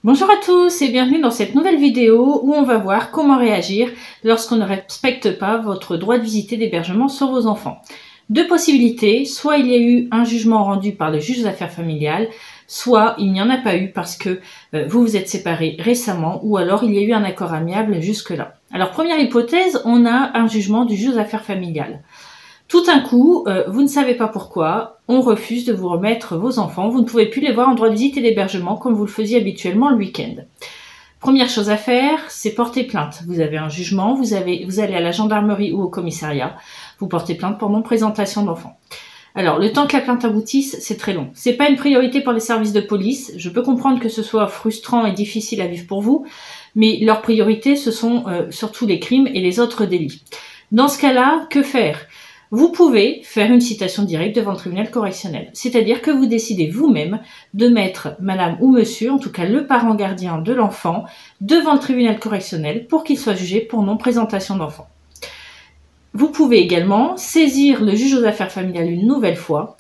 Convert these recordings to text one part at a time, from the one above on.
Bonjour à tous et bienvenue dans cette nouvelle vidéo où on va voir comment réagir lorsqu'on ne respecte pas votre droit de visite et d'hébergement sur vos enfants. Deux possibilités, soit il y a eu un jugement rendu par le juge aux affaires familiales, soit il n'y en a pas eu parce que vous vous êtes séparés récemment ou alors il y a eu un accord amiable jusque-là. Alors première hypothèse, on a un jugement du juge aux affaires familiales. Tout d'un coup, vous ne savez pas pourquoi, on refuse de vous remettre vos enfants, vous ne pouvez plus les voir en droit de visite et d'hébergement comme vous le faisiez habituellement le week-end. Première chose à faire, c'est porter plainte. Vous avez un jugement, vous allez à la gendarmerie ou au commissariat, vous portez plainte pour non-présentation d'enfants. Alors, le temps que la plainte aboutisse, c'est très long. C'est pas une priorité pour les services de police. Je peux comprendre que ce soit frustrant et difficile à vivre pour vous, mais leur priorité, ce sont surtout les crimes et les autres délits. Dans ce cas-là, que faire ? Vous pouvez faire une citation directe devant le tribunal correctionnel. C'est-à-dire que vous décidez vous-même de mettre madame ou monsieur, en tout cas le parent gardien de l'enfant, devant le tribunal correctionnel pour qu'il soit jugé pour non-présentation d'enfant. Vous pouvez également saisir le juge aux affaires familiales une nouvelle fois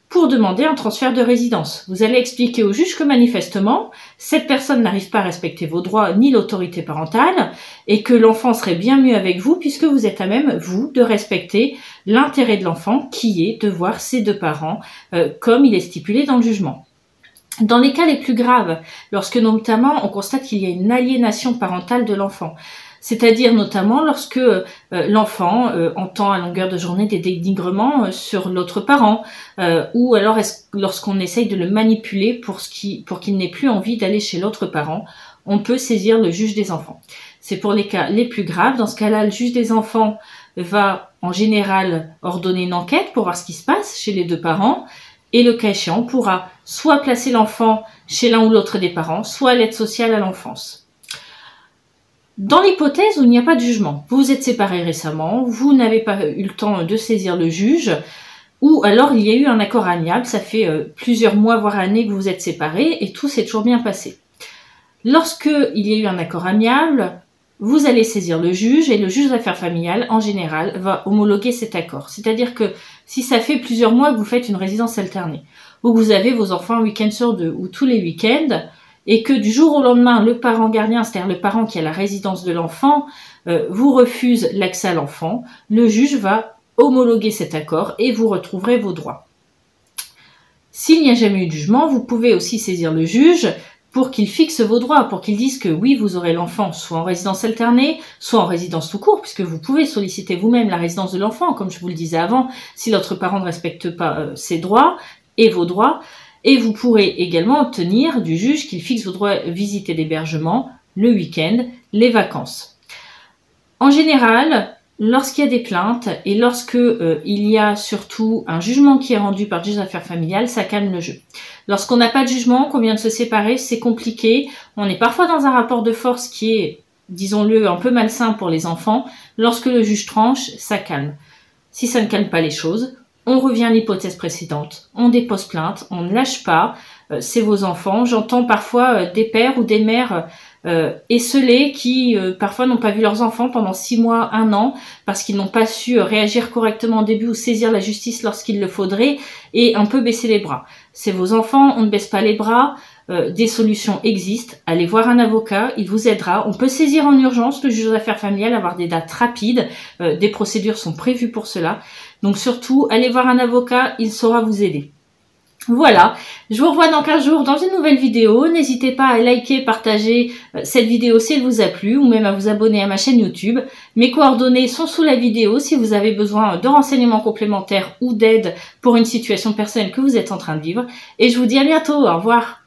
pour demander un transfert de résidence. Vous allez expliquer au juge que manifestement, cette personne n'arrive pas à respecter vos droits ni l'autorité parentale et que l'enfant serait bien mieux avec vous puisque vous êtes à même, vous, de respecter l'intérêt de l'enfant qui est de voir ses deux parents comme il est stipulé dans le jugement. Dans les cas les plus graves, lorsque notamment on constate qu'il y a une aliénation parentale de l'enfant, c'est-à-dire notamment lorsque l'enfant entend à longueur de journée des dénigrements sur l'autre parent, ou alors lorsqu'on essaye de le manipuler pour qu'il n'ait plus envie d'aller chez l'autre parent, on peut saisir le juge des enfants. C'est pour les cas les plus graves. Dans ce cas-là, le juge des enfants va en général ordonner une enquête pour voir ce qui se passe chez les deux parents, et le cas échéant pourra soit placer l'enfant chez l'un ou l'autre des parents, soit à l'aide sociale à l'enfance. Dans l'hypothèse où il n'y a pas de jugement, vous vous êtes séparés récemment, vous n'avez pas eu le temps de saisir le juge, ou alors il y a eu un accord amiable, ça fait plusieurs mois voire années que vous êtes séparés et tout s'est toujours bien passé. Lorsque il y a eu un accord amiable, vous allez saisir le juge et le juge des affaires familiales, en général, va homologuer cet accord. C'est-à-dire que si ça fait plusieurs mois que vous faites une résidence alternée, ou que vous avez vos enfants un week-end sur deux, ou tous les week-ends, et que du jour au lendemain, le parent gardien, c'est-à-dire le parent qui a la résidence de l'enfant, vous refuse l'accès à l'enfant, le juge va homologuer cet accord et vous retrouverez vos droits. S'il n'y a jamais eu de jugement, vous pouvez aussi saisir le juge pour qu'il fixe vos droits, pour qu'il dise que oui, vous aurez l'enfant soit en résidence alternée, soit en résidence tout court, puisque vous pouvez solliciter vous-même la résidence de l'enfant, comme je vous le disais avant, si l'autre parent ne respecte pas ses droits et vos droits. Et vous pourrez également obtenir du juge qu'il fixe vos droits visite et d'hébergement, le week-end, les vacances. En général, lorsqu'il y a des plaintes et lorsque il y a surtout un jugement qui est rendu par le juge des affaires familiales, ça calme le jeu. Lorsqu'on n'a pas de jugement, qu'on vient de se séparer, c'est compliqué. On est parfois dans un rapport de force qui est, disons-le, un peu malsain pour les enfants. Lorsque le juge tranche, ça calme. Si ça ne calme pas les choses, on revient à l'hypothèse précédente, on dépose plainte, on ne lâche pas, c'est vos enfants. J'entends parfois des pères ou des mères esselés qui parfois n'ont pas vu leurs enfants pendant 6 mois, 1 an, parce qu'ils n'ont pas su réagir correctement au début ou saisir la justice lorsqu'il le faudrait, et un peu baisser les bras. C'est vos enfants, on ne baisse pas les bras, des solutions existent, allez voir un avocat, il vous aidera. On peut saisir en urgence le juge aux affaires familiales, avoir des dates rapides, des procédures sont prévues pour cela. Donc surtout, allez voir un avocat, il saura vous aider. Voilà, je vous revois dans 15 jours dans une nouvelle vidéo. N'hésitez pas à liker, partager cette vidéo si elle vous a plu ou même à vous abonner à ma chaîne YouTube. Mes coordonnées sont sous la vidéo si vous avez besoin de renseignements complémentaires ou d'aide pour une situation personnelle que vous êtes en train de vivre. Et je vous dis à bientôt, au revoir.